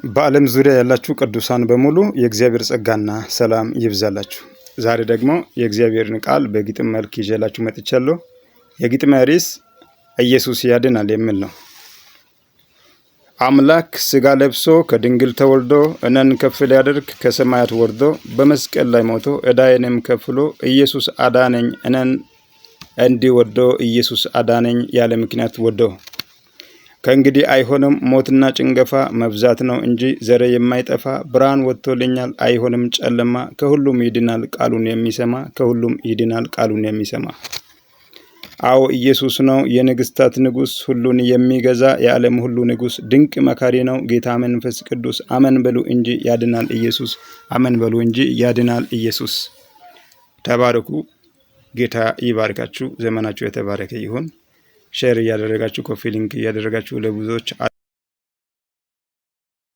በዓለም ዙሪያ ያላችሁ ቅዱሳን በሙሉ የእግዚአብሔር ጸጋና ሰላም ይብዛላችሁ። ዛሬ ደግሞ የእግዚአብሔርን ቃል በግጥም መልክ ይዤላችሁ መጥቻለሁ። የግጥም ርዕስ ኢየሱስ ያድናል የሚል ነው። አምላክ ሥጋ ለብሶ ከድንግል ተወልዶ እኔን ከፍ ሊያደርግ ከሰማያት ወርዶ በመስቀል ላይ ሞቶ ዕዳዬንም ከፍሎ ኢየሱስ አዳነኝ እኔን እንዲወዶ ኢየሱስ አዳነኝ ያለ ምክንያት ወዶ። ከእንግዲህ አይሆንም ሞትና ጭንገፋ መብዛት ነው እንጂ ዘረ የማይጠፋ ብርሃን ወጥቶልኛል አይሆንም ጨለማ ከሁሉም ይድናል ቃሉን የሚሰማ ከሁሉም ይድናል ቃሉን የሚሰማ። አዎ ኢየሱስ ነው የንግስታት ንጉስ ሁሉን የሚገዛ የዓለም ሁሉ ንጉስ ድንቅ መካሪ ነው ጌታ መንፈስ ቅዱስ አመን በሉ እንጂ ያድናል ኢየሱስ አመን በሉ እንጂ ያድናል ኢየሱስ። ተባረኩ። ጌታ ይባርካችሁ። ዘመናችሁ የተባረከ ይሁን። ሼር እያደረጋችሁ ኮፒ ሊንክ እያደረጋችሁ ለብዙዎች